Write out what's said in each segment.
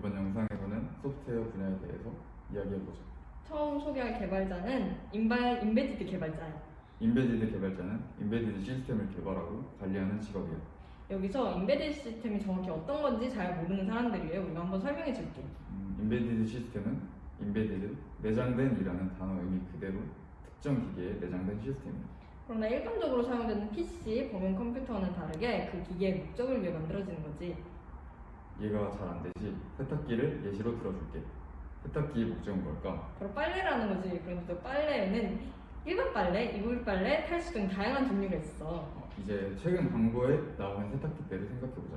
이번 영상에서는 소프트웨어 분야에 대해서 이야기해보죠. 처음 소개할 개발자는 인베디드 개발자예요. 인베디드 개발자는 인베디드 시스템을 개발하고 관리하는 직업이에요. 여기서 인베디드 시스템이 정확히 어떤 건지 잘 모르는 사람들이에요. 우리가 한번 설명해 줄게요. 인베디드 시스템은 인베디드, 내장된이라는 단어 의미 그대로 특정 기계에 내장된 시스템입니다. 그러나 일반적으로 사용되는 PC, 범용 컴퓨터와는 다르게 그 기계의 목적을 위해 만들어지는 거지. 이해가 잘 안 되지? 세탁기를 예시로 들어줄게. 세탁기의 목적은 뭘까? 바로 빨래라는 거지. 그런데 또 빨래에는 일반 빨래, 이불 빨래, 탈수 등 다양한 종류가 있어. 이제 최근 광고에 나오는 세탁기들을 생각해보자.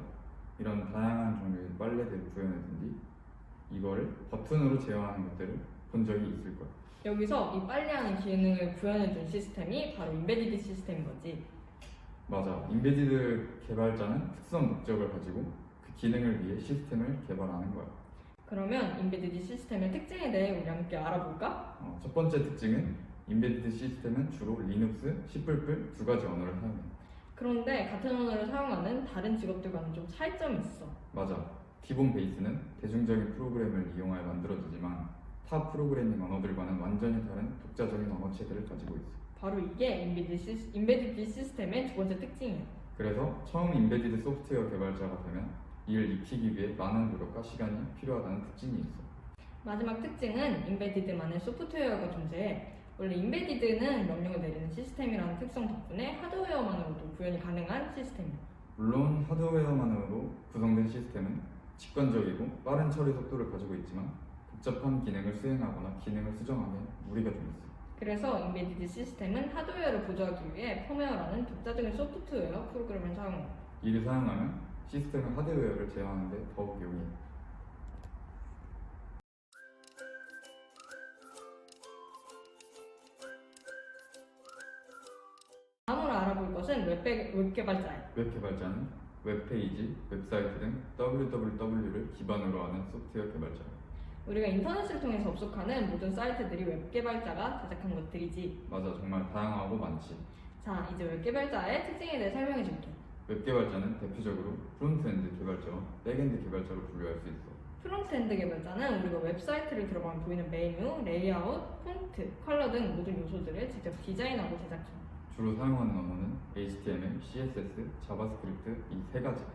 이런 다양한 종류의 빨래들을 구현해둔 뒤 이거를 버튼으로 제어하는 것들을 본 적이 있을 거야. 여기서 이 빨래하는 기능을 구현해준 시스템이 바로 인베디드 시스템인 거지. 맞아. 인베디드 개발자는 특수한 목적을 가지고 그 기능을 위해 시스템을 개발하는 거야. 그러면 인베디드 시스템의 특징에 대해 우리 함께 알아볼까? 첫 번째 특징은 인베디드 시스템은 주로 리눅스, C++ 두 가지 언어를 사용해. 그런데 같은 언어를 사용하는 다른 직업들과는 좀 차이점이 있어. 맞아. 기본 베이스는 대중적인 프로그램을 이용하여 만들어지지만 타 프로그래밍 언어들과는 완전히 다른 독자적인 언어 체계를 가지고 있어. 바로 이게 인베디드 시스템의 두 번째 특징이야. 그래서 처음 인베디드 소프트웨어 개발자가 되면 이를 익히기 위해 많은 노력과 시간이 필요하다는 특징이 있어. 마지막 특징은 인베디드만의 소프트웨어가 존재해. 원래 인베디드는 명령을 내리는 시스템이라는 특성 덕분에 하드웨어만으로도 구현이 가능한 시스템이야. 물론 하드웨어만으로 구성된 시스템은 직관적이고 빠른 처리 속도를 가지고 있지만 복잡한 기능을 수행하거나 기능을 수정하기엔 무리가 좀 있어. 그래서 인베디드 시스템은 하드웨어를 보조하기 위해 펌웨어라는 독자적인 소프트웨어 프로그램을 사용해. 이를 사용하면 시스템의 하드웨어를 제어하는 데 더욱 용이해. 다음으로 알아볼 것은 웹 개발자예요. 웹 개발자는 웹페이지, 웹사이트 등 www를 기반으로 하는 소프트웨어 개발자예요. 우리가 인터넷을 통해 접속하는 모든 사이트들이 웹 개발자가 제작한 것들이지. 맞아, 정말 다양하고 많지. 자, 이제 웹 개발자의 특징에 대해 설명해 줄게. 웹 개발자는 대표적으로 프론트엔드 개발자와 백엔드 개발자로 분류할 수 있어. 프론트엔드 개발자는 우리가 웹사이트를 들어가면 보이는 메뉴, 레이아웃, 폰트, 컬러 등 모든 요소들을 직접 디자인하고 제작해. 주로 사용하는 언어는 HTML, CSS, 자바스크립트 이 세 가지.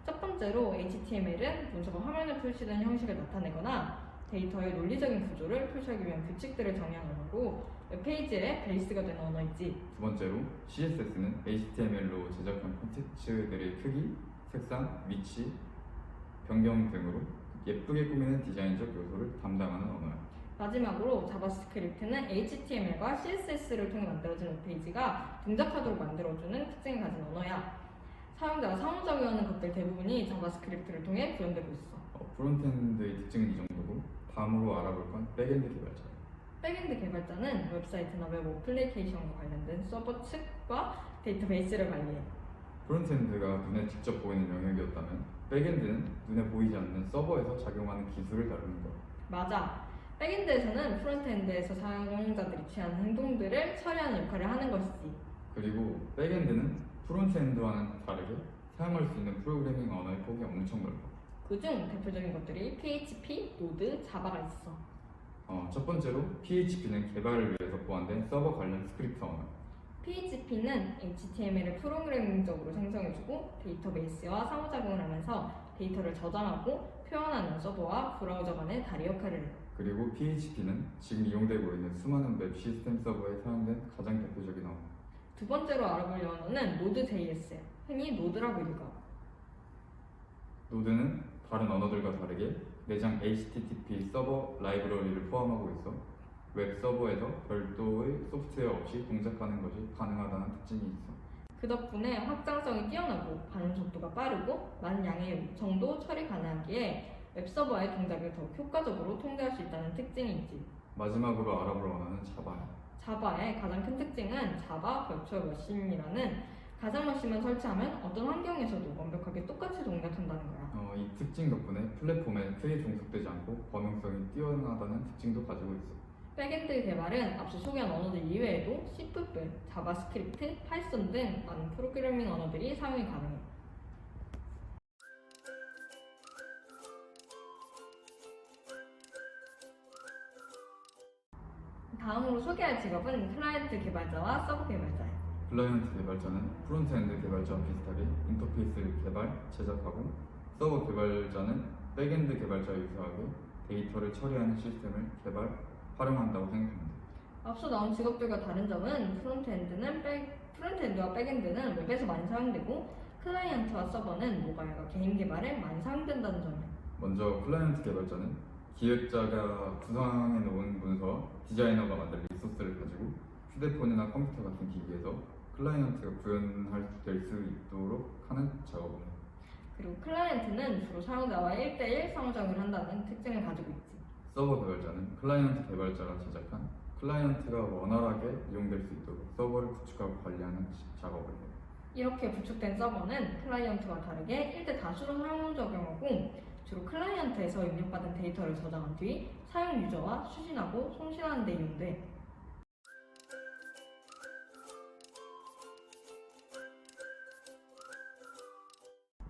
첫 번째로 HTML은 문서가 화면에 표시된 형식을 나타내거나 데이터의 논리적인 구조를 표시하기 위한 규칙들을 정의하는 언어로 웹페이지의 베이스가 되는 언어이지. 두 번째로 CSS는 HTML로 제작한 콘텐츠들의 크기, 색상, 위치, 변경 등으로 예쁘게 꾸미는 디자인적 요소를 담당하는 언어야. 마지막으로 자바스크립트는 HTML과 CSS를 통해 만들어진 웹페이지가 동작하도록 만들어주는 특징을 가진 언어야. 사용자가 상호작용하는 것들 대부분이 자바스크립트를 통해 구현되고 있어. 프론트엔드의 특징은 이 정도고 다음으로 알아볼 건 백엔드 개발자야. 백엔드 개발자는 웹사이트나 웹 어플리케이션과 관련된 서버 측과 데이터베이스를 관리해. 프론트엔드가 눈에 직접 보이는 영역이었다면 백엔드는 눈에 보이지 않는 서버에서 작용하는 기술을 다루는 거야. 맞아. 백엔드에서는 프론트엔드에서 사용자들이 취하는 행동들을 처리하는 역할을 하는 것이지. 그리고 백엔드는 프론트엔드와는 다르게 사용할 수 있는 프로그래밍 언어의 폭이 엄청 넓어. 그중 대표적인 것들이 PHP, 노드, 자바가 있어. 첫 번째로 PHP는 개발을 위해서 보완된 서버 관련 스크립트 언어. PHP는 HTML을 프로그래밍적으로 생성해주고 데이터베이스와 상호작용을 하면서 데이터를 저장하고 표현하는 서버와 브라우저 간의 다리 역할을 해요. 그리고 PHP는 지금 이용되고 있는 수많은 웹 시스템 서버에 사용된 가장 대표적인 언어. 두 번째로 알아볼 언어는 Node.js야. 흔히 노드라고 읽어. 노드는 다른 언어들과 다르게 내장 HTTP 서버 라이브러리를 포함하고 있어 웹 서버에서 별도의 소프트웨어 없이 동작하는 것이 가능하다는 특징이 있어. 그 덕분에 확장성이 뛰어나고 반응 속도가 빠르고 많은 양의 요청도 처리 가능하기에 웹서버의 동작을 더욱 효과적으로 통제할 수 있다는 특징이 있지. 마지막으로 알아볼 언어는 자바야. 자바의 가장 큰 특징은 자바 버추얼 머신이라는 가상 머신만 설치하면 어떤 환경에서도 완벽하게 똑같이 동작한다는 거야. 이 특징 덕분에 플랫폼에 크게 종속되지 않고 범용성이 뛰어나다는 특징도 가지고 있어. 백엔드 개발은 앞서 소개한 언어들 이외에도 C++, 자바스크립트, 파이썬 등 많은 프로그래밍 언어들이 사용이 가능해. 다음으로 소개할 직업은 클라이언트 개발자와 서버 개발자예요. 클라이언트 개발자는 프론트엔드 개발자와 비슷하게 인터페이스를 개발, 제작하고 서버 개발자는 백엔드 개발자와 유사하게 데이터를 처리하는 시스템을 개발, 활용한다고 생각합니다. 앞서 나온 직업들과 다른 점은 프론트엔드와 백엔드는 웹에서 많이 사용되고 클라이언트와 서버는 모바일과 개인 개발에 많이 사용된다는 점이에요. 먼저 클라이언트 개발자는 기획자가 구상해 놓은 문서와 디자이너가 만들 리소스를 가지고 휴대폰이나 컴퓨터 같은 기기에서 클라이언트가 구현될 수 있도록 하는 작업을 해요. 그리고 클라이언트는 주로 사용자와 1대1 상호작용을 한다는 특징을 가지고 있지. 서버 개발자는 클라이언트 개발자가 제작한 클라이언트가 원활하게 이용될 수 있도록 서버를 구축하고 관리하는 작업을 해요. 이렇게 구축된 서버는 클라이언트와 다르게 1대 다수로 상호작용하고 주로 클라이언트에서 입력받은 데이터를 저장한 뒤 사용 유저와 수신하고 송신하는 데 이용돼.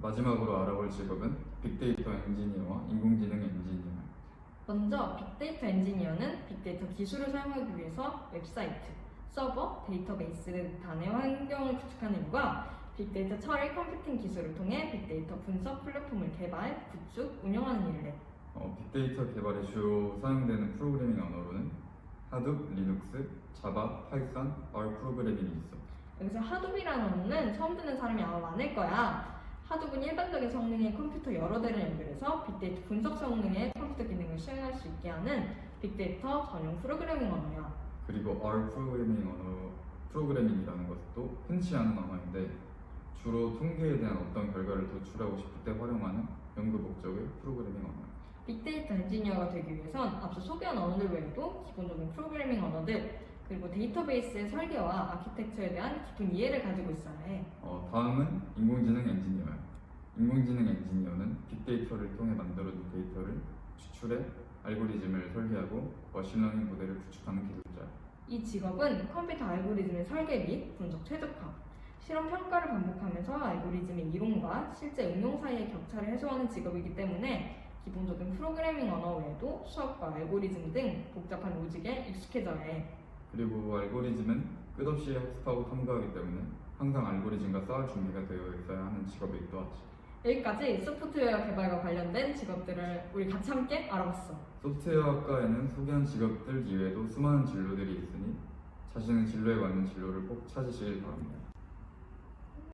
마지막으로 알아볼 직업은 빅데이터 엔지니어와 인공지능 엔지니어예요. 먼저 빅데이터 엔지니어는 빅데이터 기술을 사용하기 위해서 웹사이트, 서버, 데이터베이스 단의 환경을 구축하는 일과 빅데이터 처리 컴퓨팅 기술을 통해 빅데이터 분석 플랫폼을 개발, 구축, 운영하는 일을 해. 빅데이터 개발에 주로 사용되는 프로그래밍 언어로는 하둡, 리눅스, 자바, 파이썬, R 프로그래밍이 있어. 여기서 하둡이라는 언어는 처음 듣는 사람이 아마 많을 거야. 하둡은 일반적인 성능의 컴퓨터 여러 대를 연결해서 빅데이터 분석 성능의 컴퓨터 기능을 수행할 수 있게 하는 빅데이터 전용 프로그래밍 언어야. 그리고 R 프로그래밍이라는 것도 흔치 않은 언어인데 주로 통계에 대한 어떤 결과를 도출하고 싶을 때 활용하는 연구 목적의 프로그래밍 언어야. 빅데이터 엔지니어가 되기 위해선 앞서 소개한 언어들 외에도 기본적인 프로그래밍 언어들 그리고 데이터베이스의 설계와 아키텍처에 대한 깊은 이해를 가지고 있어야 해. 다음은 인공지능 엔지니어야. 인공지능 엔지니어는 빅데이터를 통해 만들어진 데이터를 추출해 알고리즘을 설계하고 머신러닝 모델을 구축하는 기술자야. 이 직업은 컴퓨터 알고리즘의 설계 및 분석 최적화, 실험 평가를 반복하면서 알고리즘의 이론과 실제 응용 사이의 격차를 해소하는 직업이기 때문에 기본적인 프로그래밍 언어 외에도 수학과 알고리즘 등 복잡한 로직에 익숙해져야 해. 그리고 알고리즘은 끝없이 학습하고 탐구하기 때문에 항상 알고리즘과 싸울 준비가 되어 있어야 하는 직업이기도 하지. 여기까지 소프트웨어 개발과 관련된 직업들을 우리 같이 함께 알아봤어. 소프트웨어학과에는 소개한 직업들 이외에도 수많은 진로들이 있으니 자신의 진로에 맞는 진로를 꼭 찾으시길 바랍니다.